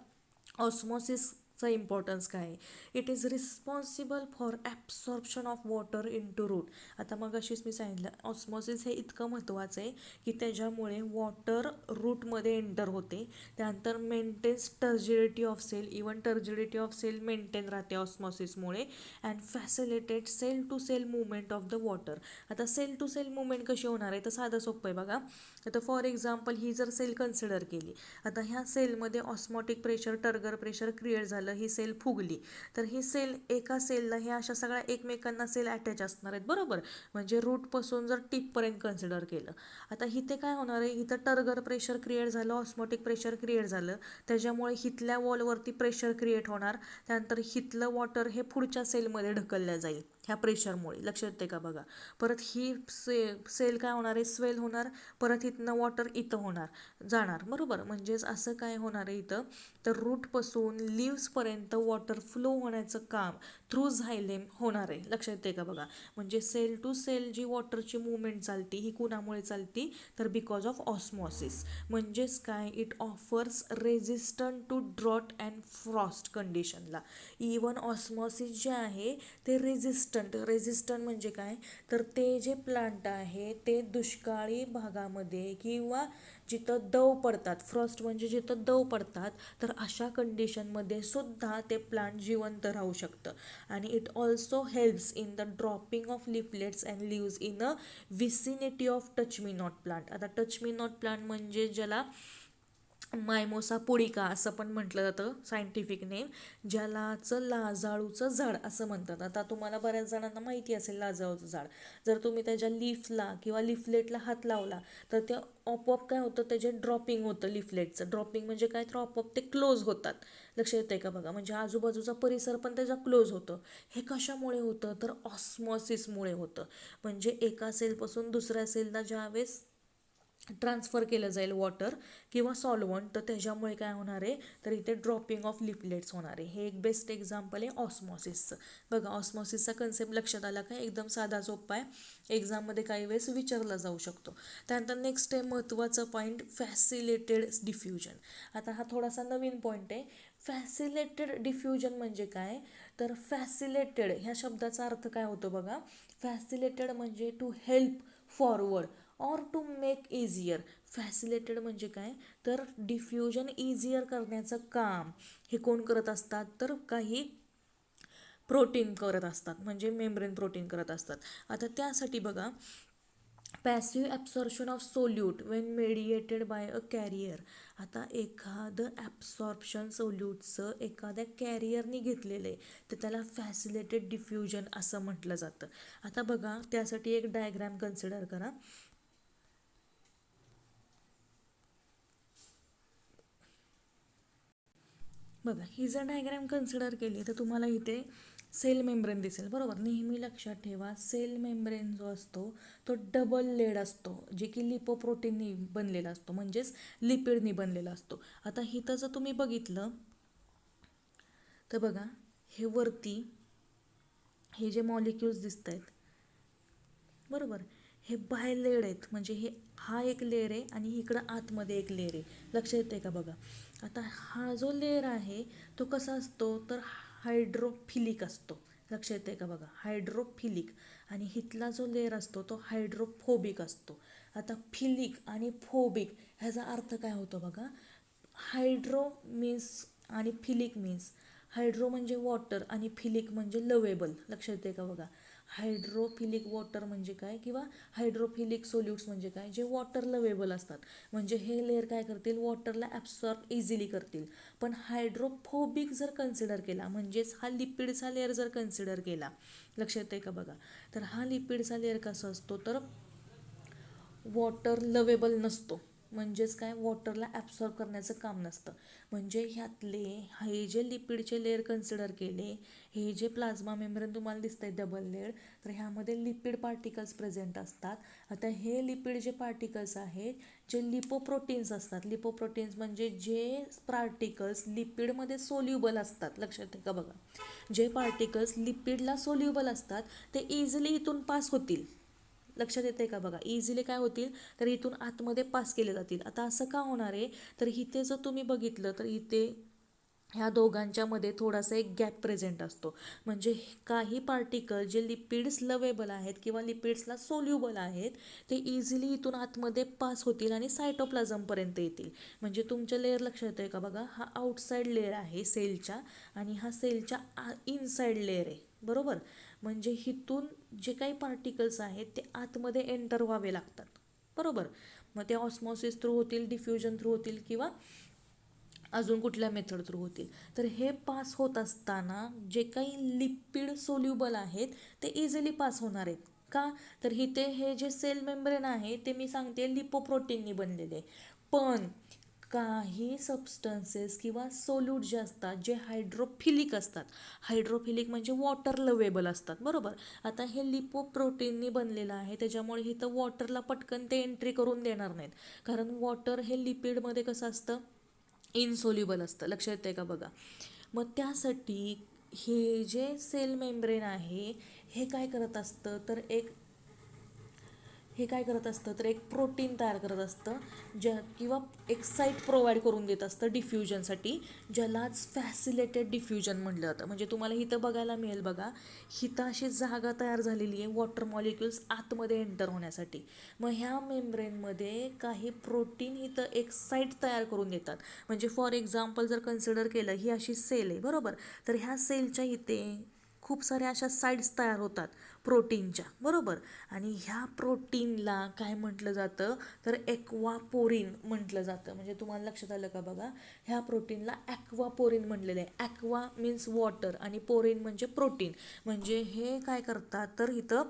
ऑस्मॉसिसचा इम्पॉर्टन्स काय आहे. It is responsible for absorption of water into root. आता मग अशीच मी सांगितलं, ऑस्मॉसिस हे इतकं महत्त्वाचं आहे की त्याच्यामुळे वॉटर रूटमध्ये एंटर होते. त्यानंतर maintains turgidity of cell, even turgidity of cell maintain राहते ऑस्मॉसिसमुळे. And facilitate cell to cell movement of the water. आता सेल टू सेल मुवमेंट कशी होणार आहे, तर साधं सोपं आहे, बघा. आता फॉर एक्झाम्पल ही जर सेल कन्सिडर केली, आता ह्या सेलमध्ये osmotic pressure turgor pressure create झालं, ही सेल फुगली, तर ही सेल एका सेलला ह्या अशा सगळ्या एकमेकांना सेल अटॅच असणार आहेत, बरोबर. म्हणजे रूटपासून जर टिपपर्यंत कन्सिडर केलं, आता इथे काय होणार आहे, इथं टर्गर प्रेशर क्रिएट झालं, ऑस्मॉटिक प्रेशर क्रिएट झालं, त्याच्यामुळे हिथल्या वॉलवरती प्रेशर क्रिएट होणार. त्यानंतर हिथलं वॉटर हे पुढच्या सेलमध्ये ढकललं जाईल ह्या प्रेशरमुळे. लक्षात येते का, बघा. परत ही सेल काय होणार आहे, स्वेल होणार, परत इथनं वॉटर इथं होणार जाणार, बरोबर. म्हणजेच असं काय होणार आहे इथं, तर रूटपासून लिव्सपर्यंत वॉटर फ्लो होण्याचं काम थ्रू झायलेम होणार आहे. लक्षात येते का, बघा. म्हणजे सेल टू सेल जी वॉटरची मुवमेंट चालती ही कुणामुळे चालती, तर बिकॉज ऑफ ऑस्मॉसिस. म्हणजेच काय, it offers resistant to drought and frost कंडिशनला. इवन ऑस्मॉसिस जे आहे ते रेजिस्टंट रेझिस्टंट म्हणजे काय, तर ते जे प्लांट आहे ते दुष्काळी भागामध्ये किंवा जिथं दव पडतात, फ्रॉस्ट म्हणजे जिथं दव पडतात, तर अशा कंडिशनमध्ये सुद्धा ते प्लांट जिवंत राहू शकतं. आणि it also helps in the dropping of leaflets and leaves in a vicinity of touch me not plant. आता टच मी नॉट प्लांट म्हणजे ज्याला मायमोसा पुडिका असं पण म्हटलं जातं, सायंटिफिक नेम, ज्यालाचं लाजाळूचं झाड असं म्हणतात. आता तुम्हाला बऱ्याच जणांना माहिती असेल लाजाळूचं झाड. जर तुम्ही त्याच्या लीफला किंवा लिफलेटला हात लावला तर ते आपोआप काय होतं, त्याचे ड्रॉपिंग होतं. लिफलेटचं ड्रॉपिंग म्हणजे काय, तर आपोआप ते क्लोज होतात. लक्ष येतं का बघा, म्हणजे आजूबाजूचा परिसर पण त्याचा क्लोज होतं. हे कशामुळे होतं, तर ऑस्मॉसिसमुळे होतं. म्हणजे एका सेलपासून दुसऱ्या सेलला ज्यावेळेस ट्रान्सफर केलं जाईल वॉटर किंवा सॉल्वंट, तर त्याच्यामुळे काय होणार आहे, तर इथे ड्रॉपिंग ऑफ लिफलेट्स होणार आहे. हे एक बेस्ट एक्झाम्पल आहे ऑस्मॉसिसचं. बघा ऑस्मॉसिसचा कन्सेप्ट लक्षात आला काय, एकदम साधा सोपा आहे, एक्झाममध्ये काही वेळेस विचारला जाऊ शकतो. त्यानंतर नेक्स्ट आहे महत्त्वाचं पॉईंट, फॅसिलिटेड डिफ्युजन. आता हा थोडासा नवीन पॉईंट आहे. फॅसिलिटेड डिफ्युजन म्हणजे काय, तर फॅसिलिटेड ह्या शब्दाचा अर्थ काय होतो बघा, फॅसिलिटेड म्हणजे to help forward or to make easier. Facilitated म्हणजे काय, तर डिफ्युजन इझियर करण्याचं काम हे कोण करत असतात, तर काही प्रोटीन करत असतात, म्हणजे मेम्ब्रेन प्रोटीन करत असतात. आता त्यासाठी बघा, passive absorption of solute when mediated by a carrier. आता एखादं ॲब्सॉर्प्शन सोल्यूटचं एखाद्या कॅरियरनी घेतलेलं आहे तर त्याला फॅसिलिटेड डिफ्युजन असं म्हटलं जातं. आता बघा त्यासाठी एक डायग्राम कन्सिडर करा. बघा ही जर डायग्राम कन्सिडर केली तर तुम्हाला इथे सेल मेम्ब्रेन दिसेल, बरोबर. नेहमी लक्षात ठेवा, सेल मेम्ब्रेन जो असतो तो डबल लेड असतो, जे की लिपोप्रोटीननी बनलेला असतो, म्हणजेच लिपिडनी बनलेला असतो. आता इथं जर तुम्ही बघितलं तर बघा, हे वरती हे जे मॉलिक्युल्स दिसत आहेत, बरोबर, हे बाय लेड आहेत, म्हणजे हे हा एक लेअर आहे आणि इकडं आतमध्ये एक लेअर आहे. लक्ष येते का बघा. आता हा जो लेअर आहे तो कसा असतो, तर हायड्रोफिलिक असतो. लक्ष येते का बघा, हायड्रोफिलिक. आणि इथला जो लेअर असतो तो हायड्रोफोबिक असतो. आता फिलिक आणि फोबिक ह्याचा अर्थ काय होतो बघा, हायड्रो मीन्स आणि फिलिक मीन्स, हायड्रो म्हणजे वॉटर आणि फिलिक म्हणजे लवेबल. लक्षात येते का बघा, हायड्रोफिलिक वॉटर म्हणजे काय, किंवा हायड्रोफिलिक सोल्यूट्स म्हणजे काय, जे वॉटर लवेबल असतात, म्हणजे हे लेअर काय करतील, वॉटरला ॲब्सॉर्ब इझिली करतील. पण हायड्रोफोबिक जर कन्सिडर केला, म्हणजेच हा लिपिडचा लेअर जर कन्सिडर केला, लक्षात येते का बघा, तर हा लिपिडचा लेअर कसा असतो, तर वॉटर लवेबल नसतो, म्हणजेच काय, वॉटरला ॲब्सॉर्ब करण्याचं काम नसतं. म्हणजे ह्यातले हे जे लिपिडचे लेअर कन्सिडर केले, हे जे प्लाझ्मा मेम्ब्रेन तुम्हाला दिसत आहे डबल लेअर, तर ह्यामध्ये लिपिड पार्टिकल्स प्रेझेंट असतात. आता हे लिपिड जे पार्टिकल्स आहेत, जे लिपोप्रोटीन्स असतात, लिपोप्रोटीन्स म्हणजे जे पार्टिकल्स लिपिडमध्ये सोल्युबल असतात. लक्षात आहे का बघा, जे पार्टिकल्स लिपिडला सोल्युबल असतात ते इझिली इथून पास होतील. लक्षात येते का बघा, इझिली काय होतील, तर इथून आतमध्ये पास केले जातील. आता असं का होणार आहे, तर इथे जर तुम्ही बघितलं तर इथे ह्या दोघांच्या मध्ये थोडासा एक गॅप प्रेझेंट असतो. म्हणजे काही पार्टिकल जे लिपिड्स लवेबल आहेत किंवा लिपिड्सला सोल्युबल आहेत ते इझिली इथून आतमध्ये पास होतील आणि सायटोप्लाझमपर्यंत येतील. म्हणजे तुमच्या लेअर लक्षात येतं आहे का बघा, हा आउटसाईड लेअर आहे सेलच्या आणि हा सेलच्या इनसाईड लेअर आहे, बरोबर. म्हणजे इथून जे काही पार्टिकल्स आहेत ते आतमध्ये एंटर व्हावे लागतात, बरोबर. मग ते ऑस्मॉसिस थ्रू होतील, डिफ्युजन थ्रू होतील किंवा अजून कुठल्या मेथड थ्रू होतील. तर हे पास होत असताना जे काही लिपिड सोल्युबल आहेत ते इझिली पास होणार आहेत. का, तर इथे हे जे सेल मेम्ब्रेन आहे ते मी सांगते लिपोप्रोटीननी बनलेले. पण काही सबस्टन्सेस किंवा सोल्यूट जे असतात जे हायड्रोफिलिक असतात, हायड्रोफिलिक म्हणजे वॉटर लवेबल असतात, बरोबर. आता हे लिपोप्रोटीननी बनलेलं आहे, त्याच्यामुळे इथं वॉटरला पटकन ते एंट्री करून देणार नाहीत, कारण वॉटर हे लिपिडमध्ये कसं असतं, इनसोल्युबल असतं. लक्षात येते का बघा. मग त्यासाठी हे जे सेल मेम्ब्रेन आहे हे काय करत असतं, तर हे काय करत असतं तर एक प्रोटीन तयार करत असतं किंवा एक साईट प्रोव्हाइड करून देत असतं डिफ्युजनसाठी, ज्यालाच फॅसिलेटेड डिफ्युजन म्हटलं जातं. म्हणजे तुम्हाला इथं बघायला मिळेल बघा, हिथं अशी जागा तयार झालेली आहे वॉटर मॉलिक्युल्स आतमध्ये एंटर होण्यासाठी. मग ह्या मेम्ब्रेनमध्ये काही प्रोटीन इथं एक साईट तयार करून देतात. म्हणजे फॉर एक्झाम्पल जर कन्सिडर केलं, ही अशी सेल आहे बरोबर, तर ह्या सेलच्या इथे खूप साऱ्या अशा साईट्स तयार होतात प्रोटीनच्या बरोबर. आणि ह्या प्रोटीनला काय म्हटलं जातं तर ॲक्वापोरिन म्हटलं जातं. म्हणजे तुम्हाला लक्षात आलं का बघा, ह्या प्रोटीनला ॲक्वापोरिन म्हटलेलं आहे. ॲक्वा मीन्स वॉटर आणि पोरिन म्हणजे प्रोटीन. म्हणजे हे काय करतात तर इथं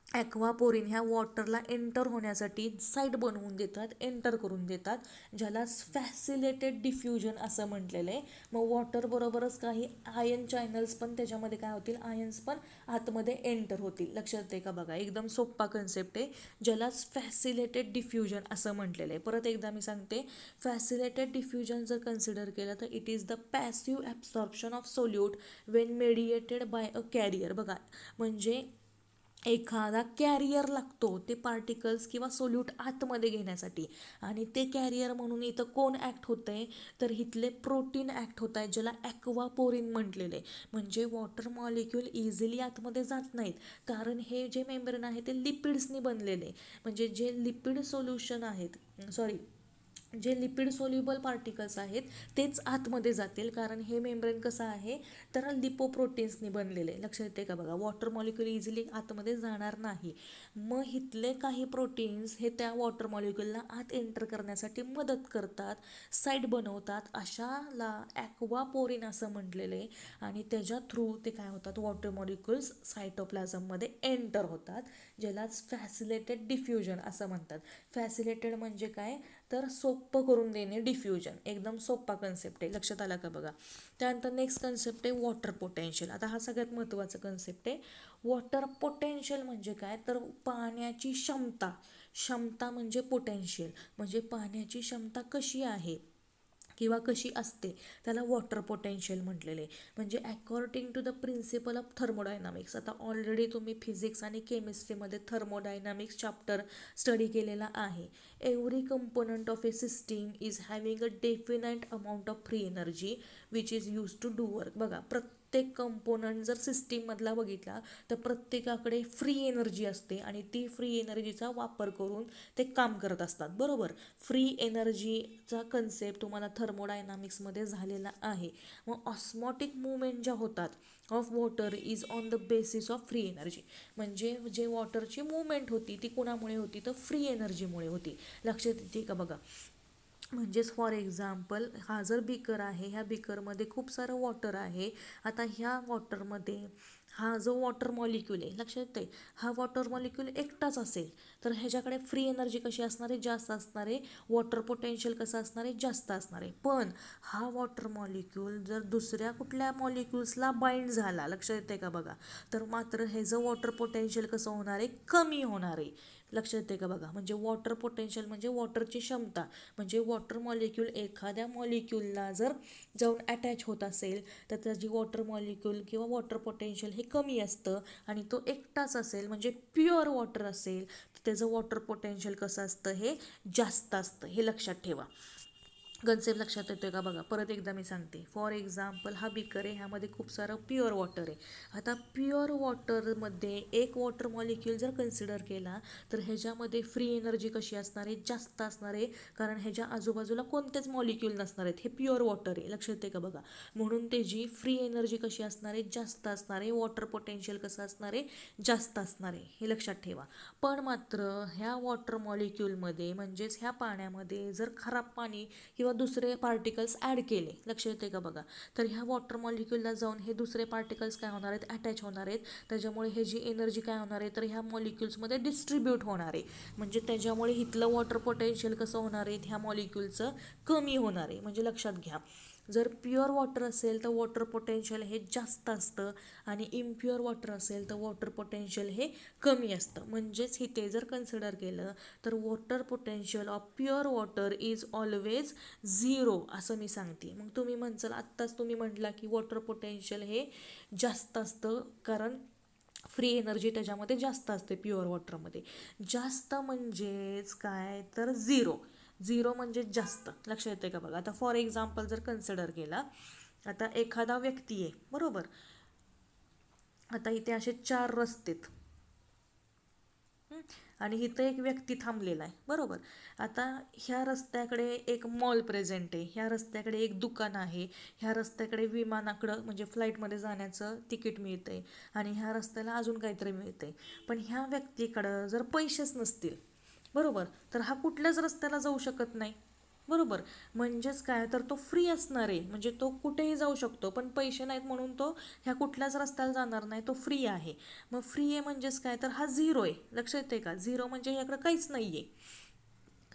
ॲक्वापोरिन ह्या वॉटरला एंटर होण्यासाठी साईट बनवून देतात, एंटर करून देतात, ज्याला फॅसिलेटेड डिफ्युजन असं म्हटलेलं आहे. मग वॉटरबरोबरच काही आयन चॅनल्स पण त्याच्यामध्ये काय होतील, आयन्स पण आतमध्ये एंटर होतील. लक्षात आहे का बघा, एकदम सोप्पा कन्सेप्ट आहे, ज्याला फॅसिलेटेड डिफ्युजन असं म्हटलेलं आहे. परत एकदा मी सांगते, फॅसिलेटेड डिफ्युजन जर कन्सिडर केलं तर it is the passive absorption of solute when mediated by a carrier. बघा, म्हणजे एखादा कॅरियर लागतो ते पार्टिकल्स किंवा सोल्यूट आतमध्ये घेण्यासाठी, आणि ते कॅरियर म्हणून इथं कोण ॲक्ट होतं आहे तर इथले प्रोटीन ॲक्ट होत आहे, ज्याला ॲक्वापोरिन म्हटलेलं आहे. म्हणजे वॉटर मॉलिक्यूल इझिली आतमध्ये जात नाहीत, कारण हे जे मेम्ब्रेन आहे ते लिपिड्सनी बनलेले. म्हणजे जे लिपिड सोल्युशन आहेत, सॉरी, जे लिपिड सोल्युबल पार्टिकल्स आहेत तेच आतमध्ये जातील, कारण हे मेम्ब्रेन कसं आहे तर लिपोप्रोटीन्सनी बनलेले. लक्षात येते का बघा, वॉटर मॉलिक्यूल इझिली आतमध्ये जाणार नाही. मग इथले काही प्रोटीन्स हे त्या वॉटर मॉलिक्यूलला आत एंटर करण्यासाठी मदत करतात, साईट बनवतात, अशाला ॲक्वापोरिन असं म्हटलेलं आहे. आणि त्याच्या थ्रू ते काय होतात, वॉटर मॉलिक्युल्स सायटोप्लाझममध्ये एंटर होतात, ज्यालाच फॅसिलेटेड डिफ्युजन असं म्हणतात. फॅसिलेटेड म्हणजे काय तर सोपं करून देणे, डिफ्युजन एकदम सोपा कन्सेप्ट आहे. लक्षात आला का बघा. त्यानंतर नेक्स्ट कन्सेप्ट आहे वॉटर पोटेन्शियल. आता हा सगळ्यात महत्त्वाचा कन्सेप्ट आहे. वॉटर पोटेन्शियल म्हणजे काय तर पाण्याची क्षमता. क्षमता म्हणजे पोटेन्शियल, म्हणजे पाण्याची क्षमता कशी आहे किंवा कशी असते त्याला वॉटर पोटेन्शियल म्हटलेले. म्हणजे according to the principle of thermodynamics. आता ऑलरेडी तुम्ही फिजिक्स आणि केमिस्ट्रीमध्ये थर्मोडायनामिक्स चॅप्टर स्टडी केलेला आहे. Every component of a system is having a definite amount of free energy which is use to do work. बघा, प्रत्येक कंपोनंट जर सिस्टीममधला बघितला तर प्रत्येकाकडे फ्री एनर्जी असते, आणि ती फ्री एनर्जीचा वापर करून ते काम करत असतात बरोबर. फ्री एनर्जीचा कन्सेप्ट तुम्हाला थर्मोडायनामिक्समध्ये झालेला आहे. मग ऑस्मॉटिक मुवमेंट ज्या होतात of water is on the basis of free energy. म्हणजे जे वॉटरची मुवमेंट होती ती कुणामुळे होती तर फ्री एनर्जीमुळे होती. लक्षात येते का बघा. म्हणजेच फॉर एक्झाम्पल, हा जर बीकर आहे, ह्या बीकरमध्ये खूप सारं वॉटर आहे. आता ह्या वॉटरमध्ये हा जो वॉटर मॉलिक्यूल आहे, लक्षात येते, हा वॉटर मॉलिक्यूल एकटाच असेल तर ह्याच्याकडे फ्री एनर्जी कशी असणार आहे, जास्त असणार आहे. वॉटर पोटेन्शियल कसं असणार आहे, जास्त असणार आहे. पण हा वॉटर मॉलिक्यूल जर दुसऱ्या कुठल्या मॉलिक्युल्सला बाइंड झाला, लक्षात येते का बघा, तर मात्र ह्याचं वॉटर पोटेन्शियल कसं होणार आहे, कमी होणार आहे. लक्षात येते का बघा. म्हणजे वॉटर पोटेन्शियल म्हणजे वॉटरची क्षमता. म्हणजे वॉटर मॉलिक्यूल एखाद्या मॉलिक्यूलला जर जाऊन अटॅच होत असेल तर त्याची वॉटर मॉलिक्यूल किंवा वॉटर पोटेन्शियल हे कमी असतं, आणि तो एकटाच असेल म्हणजे प्युअर वॉटर असेल तर त्याचं वॉटर पोटेन्शियल कसं असतं, हे जास्त असतं. हे लक्षात ठेवा. कन्सेप्ट लक्षात येतोय का बघा. परत एकदा मी सांगते, फॉर एक्झाम्पल हा बीकर आहे, ह्यामध्ये खूप सारं प्युअर वॉटर आहे. आता प्युअर वॉटरमध्ये एक वॉटर मॉलिक्यूल जर कन्सिडर केला तर ह्याच्यामध्ये फ्री एनर्जी कशी असणार आहे, जास्त असणार आहे, कारण ह्याच्या आजूबाजूला कोणतेच मॉलिक्यूल नसणार आहेत. हे प्युअर वॉटर आहे, लक्षात येते का बघा. म्हणून त्याची फ्री एनर्जी कशी असणार आहे, जास्त असणार आहे. वॉटर पोटेन्शियल कसं असणार आहे, जास्त असणार आहे. हे लक्षात ठेवा. पण मात्र ह्या वॉटर मॉलिक्यूलमध्ये म्हणजेच ह्या पाण्यामध्ये जर खराब पाणी किंवा दुसरे पार्टिकल्स ॲड केले, लक्षात येते का बघा, तर ह्या वॉटर मॉलिक्यूलला जाऊन हे दुसरे पार्टिकल्स काय होणार आहेत, अटॅच होणार आहेत. त्याच्यामुळे हे जी एनर्जी काय होणार आहे तर ह्या मॉलिक्युल्समध्ये डिस्ट्रीब्यूट होणार आहे. म्हणजे त्याच्यामुळे इथलं वॉटर पोटेन्शियल कसं होणार आहे, ह्या मॉलिक्युलचं कमी होणार आहे. म्हणजे लक्षात घ्या, जर प्युअर वॉटर असेल तर वॉटर पोटेन्शियल हे जास्त असतं, आणि इम्प्युअर वॉटर असेल तर वॉटर पोटेन्शियल हे कमी असतं. म्हणजेच इथे जर कन्सिडर केलं तर water potential of pure water is always zero असं मी सांगते. मग तुम्ही म्हणसाल, आत्ताच तुम्ही म्हटला की वॉटर पोटेन्शियल हे जास्त असतं कारण फ्री एनर्जी त्याच्यामध्ये जास्त असते प्युअर वॉटरमध्ये. जास्त म्हणजेच काय तर झिरो. झिरो म्हणजे जास्त. लक्षात येते का बघा. आता फॉर एक्झाम्पल जर कन्सिडर केला, आता एखादा व्यक्ती आहे बरोबर. आता इथे असे 4 रस्ते आहेत. आणि इथं एक व्यक्ती थांबलेला आहे बरोबर. आता ह्या रस्त्याकडे एक मॉल प्रेझेंट आहे, ह्या रस्त्याकडे एक दुकान आहे, ह्या रस्त्याकडे विमानाकडं म्हणजे फ्लाईटमध्ये जाण्याचं तिकीट मिळतंय, आणि ह्या रस्त्याला अजून काहीतरी मिळतंय. पण ह्या व्यक्तीकडं जर पैसेच नसतील बरोबर, तर हा कुठल्याच रस्त्याला जाऊ शकत नाही बरोबर. म्हणजेच काय तर तो फ्री असणार आहे, म्हणजे तो कुठेही जाऊ शकतो, पण पैसे नाहीत म्हणून तो ह्या कुठल्याच रस्त्याला जाणार नाही, तो फ्री आहे. मग फ्री आहे म्हणजेच काय तर हा झिरो आहे. लक्षात येते का. झिरो म्हणजे ह्याकडं काहीच नाही आहे.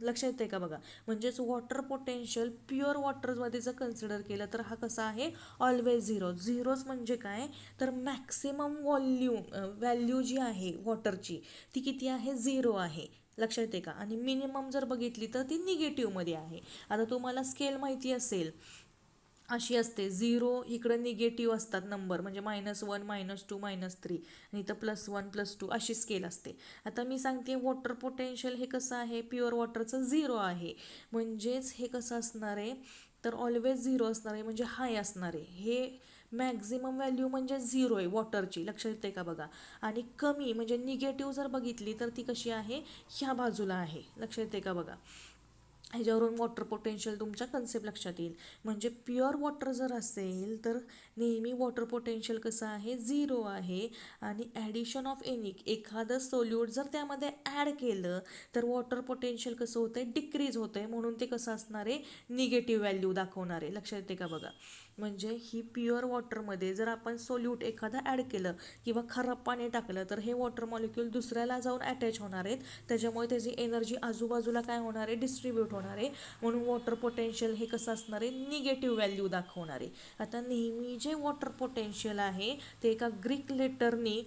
लक्षात येते का बघा. म्हणजेच वॉटर पोटेन्शियल प्युअर वॉटरमध्ये जर कन्सिडर केलं तर हा कसा आहे, ऑलवेज झिरो. झिरोच म्हणजे काय तर मॅक्सिमम व्हॅल्यू जी आहे वॉटरची ती किती आहे, झिरो आहे. लक्षात येते का. आणि मिनिमम जर बघितली तर ती निगेटिव्हमध्ये आहे. आता तुम्हाला स्केल माहिती असेल, अशी असते. झिरो इकडं निगेटिव्ह असतात नंबर, म्हणजे -1 -2 -3, आणि इथं +1 +2 अशी स्केल असते. आता मी सांगते वॉटर पोटेन्शियल हे कसं आहे, प्युअर वॉटरचं झिरो आहे. म्हणजेच हे कसं असणार आहे तर ऑलवेज झिरो असणार आहे, म्हणजे हाय असणार आहे. हे मॅक्झिमम व्हॅल्यू म्हणजे झिरो आहे वॉटरची. लक्षात येते का बघा. आणि कमी म्हणजे निगेटिव्ह जर बघितली तर ती कशी आहे, ह्या बाजूला आहे. लक्षात येते का बघा. ह्याच्यावरून वॉटर पोटेन्शियल तुमच्या कन्सेप्ट लक्षात येईल. म्हणजे प्युअर वॉटर जर असेल तर नेहमी वॉटर पोटेन्शियल कसं आहे, झिरो आहे. आणि ॲडिशन ऑफ एखादं सोल्यूट जर त्यामध्ये ॲड केलं तर वॉटर पोटेन्शियल कसं होतं आहे, डिक्रीज होतं आहे. म्हणून ते कसं असणार आहे, निगेटिव्ह व्हॅल्यू दाखवणार आहे. लक्षात येते का बघा. म्हणजे ही प्युअर वॉटरमध्ये जर आपण सोल्यूट एखादं ॲड केलं किंवा खराब पाणी टाकलं तर हे वॉटर मॉलिक्यूल दुसऱ्याला जाऊन अटॅच होणार आहेत. त्याच्यामुळे त्याची एनर्जी आजूबाजूला काय होणार आहे, डिस्ट्रीब्यूट होणार आहे. म्हणून वॉटर पोटेन्शियल हे कसं असणार आहे, निगेटिव्ह व्हॅल्यू दाखवणार आहे. आता नेहमी जे वॉटर पोटेन्शियल आहे ते एका ग्रीक लेटरनी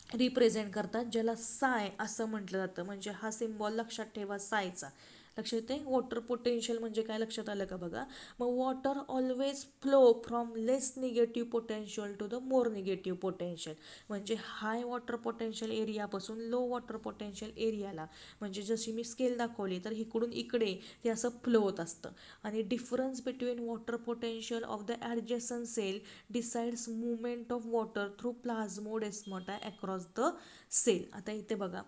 रिप्रेझेंट करतात, ज्याला साय असं म्हटलं जातं. म्हणजे हा सिम्बॉल लक्षात ठेवा, सायचा. लक्षात येते. वॉटर पोटेन्शियल म्हणजे काय, लक्षात आलं का बघा. मग water always flow from less negative potential to the more negative potential. म्हणजे हाय वॉटर पोटेन्शियल एरियापासून लो वॉटर पोटेन्शियल एरियाला, म्हणजे जशी मी स्केल दाखवली तर इकडून इकडे ते असं फ्लो होत असतं. आणि difference between water potential of the adjacent cell decides movement of water through plasmodesmata across the cell. आता इथे बघा,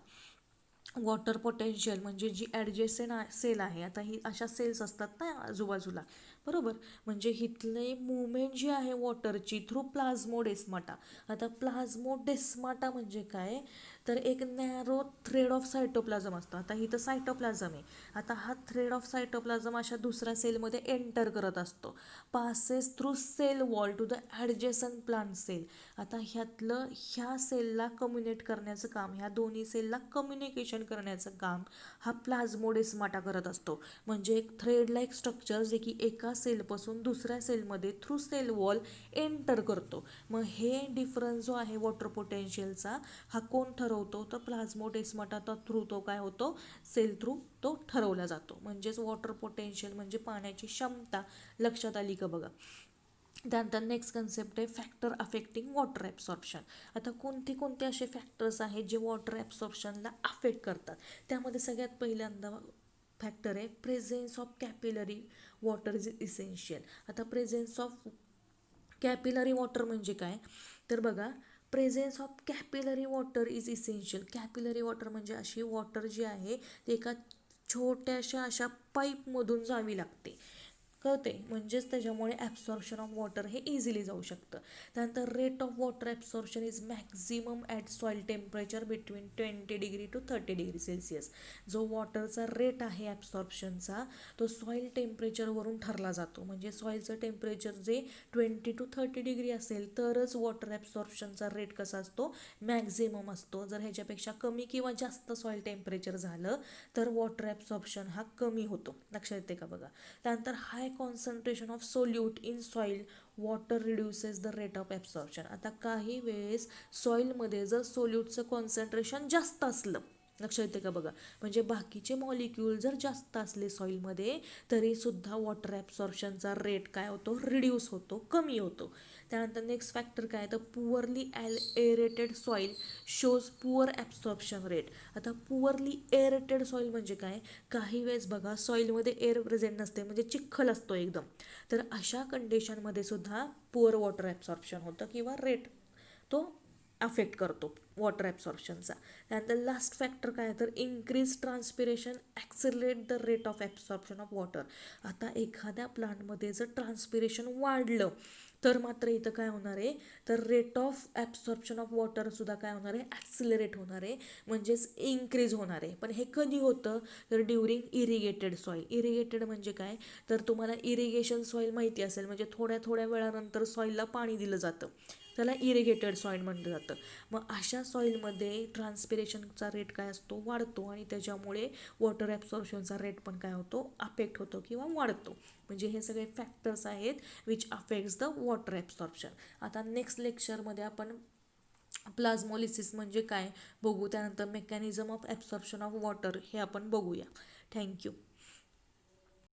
वॉटर पोटेन्शियल म्हणजे जी ॲडजेसेंट सेल आहे. आता ही अशा सेल्स असतात ना आजूबाजूला बरोबर. म्हणजे इथले मुवमेंट जी आहे वॉटरची थ्रू प्लाझ्मोडेस्माटा. आता प्लाझ्मोडेस्माटा म्हणजे काय तर एक नॅरो थ्रेड ऑफ सायटोप्लाझम असतो. आता इथं सायटोप्लाझम आहे. आता हा थ्रेड ऑफ सायटोप्लाझम अशा दुसऱ्या सेलमध्ये एंटर करत असतो, passes through cell wall to the adjacent plant cell. आता ह्या सेलला कम्युनिकेट करण्याचं काम, ह्या दोन्ही सेलला कम्युनिकेशन करण्याचं काम हा प्लाझ्मोडेस्माटा करत असतो. म्हणजे एक थ्रेड लाईक स्ट्रक्चर जे की एका सेलपासून दुसऱ्या सेलमध्ये थ्रू सेल वॉल एंटर करतो. मग हे डिफरन्स जो आहे वॉटर पोटेन्शियलचा हा कोण ठरवतो तर प्लाझ्मोडेस्माटा थ्रू तो काय होतो, सेल थ्रू तो ठरवला जातो. म्हणजेच वॉटर पोटेन्शियल म्हणजे पाण्याची क्षमता. लक्षात आली का बघा. त्यानंतर नेक्स्ट कन्सेप्ट आहे फॅक्टर अफेक्टिंग वॉटर ॲब्सॉर्प्शन. आता कोणते कोणते असे फॅक्टर्स आहेत जे वॉटर ॲब्सॉर्प्शनला अफेक्ट करतात. त्यामध्ये सगळ्यात पहिल्यांदा फॅक्टर आहे presence of capillary water is essential. आता प्रेझेन्स ऑफ कॅपिलरी वॉटर म्हणजे काय तर बघा, presence of capillary water is essential. Capillary water म्हणजे अशी वॉटर जी आहे ती एका छोट्याशा अशा पाईपमधून जावी लागते, कळते. म्हणजेच त्याच्यामुळे ॲब्सॉर्प्शन ऑफ वॉटर हे इझिली जाऊ शकतं. त्यानंतर rate of water absorption is maximum at soil temperature between 20 to 30 °C. जो वॉटरचा रेट आहे ॲब्सॉर्प्शनचा तो सॉईल टेम्परेचरवरून ठरला जातो. म्हणजे सॉईलचं टेम्परेचर जे 20 to 30 असेल तरच वॉटर ॲब्सॉर्प्शनचा रेट कसा असतो, मॅक्झिमम असतो. जर ह्याच्यापेक्षा कमी किंवा जास्त सॉईल टेम्परेचर झालं तर वॉटर ॲब्सॉर्प्शन हा कमी होतो. लक्षात येते का बघा. त्यानंतर high concentration of solute in soil water reduces the rate of absorption. आता काही वेळेस सॉईलमध्ये जर सोल्यूटचं कॉन्सन्ट्रेशन जास्त असलं लक्षात येते का बघा. म्हणजे बाकीचे मॉलिक्यूल जर जास्त असले सॉईलमध्ये तरीसुद्धा वॉटर ॲब्सॉर्प्शनचा रेट काय होतो, रिड्यूस होतो, कमी होतो. त्यानंतर नेक्स्ट फॅक्टर काय तर poorly aerated soil shows poor absorption rate. आता पुअरली एरेटेड सॉईल म्हणजे काय, काही वेळेस बघा सॉईलमध्ये एअर प्रेझेंट नसते म्हणजे चिखल असतो एकदम, तर अशा कंडिशनमध्ये सुद्धा पुअर वॉटर ॲब्सॉर्प्शन होतं किंवा रेट तो अफेक्ट करतो वॉटर ॲब्सॉर्प्शनचा. त्यानंतर लास्ट फॅक्टर काय तर increase transpiration accelerate the rate of absorption of water. आता एखाद्या प्लांटमध्ये जर ट्रान्सपिरेशन वाढलं तर मात्र इथं काय होणार आहे, तर रेट ऑफ ॲब्सॉर्प्शन ऑफ वॉटरसुद्धा काय होणार आहे, ॲक्सिलरेट होणार आहे, म्हणजेच इन्क्रीज होणार आहे. पण हे कधी होतं, तर ड्युरिंग इरिगेटेड सॉईल. इरिगेटेड म्हणजे काय, तर तुम्हाला इरिगेशन सॉईल माहिती असेल, म्हणजे थोड्या थोड्या वेळानंतर सॉईलला पाणी दिलं जातं, त्याला इरिगेटेड सॉईल म्हटलं जातं. मग अशा सॉईलमध्ये ट्रान्सपिरेशनचा रेट काय असतो, वाढतो, आणि त्याच्यामुळे वॉटर ॲब्सॉर्प्शनचा रेट पण काय होतो, अफेक्ट होतो किंवा वाढतो. म्हणजे हे सगळे फॅक्टर्स आहेत which affects the water absorption. आता नेक्स्ट लेक्चरमध्ये आपण प्लाझ्मोलिसिस म्हणजे काय बघू, त्यानंतर mechanism of absorption of water हे आपण बघूया. थँक्यू.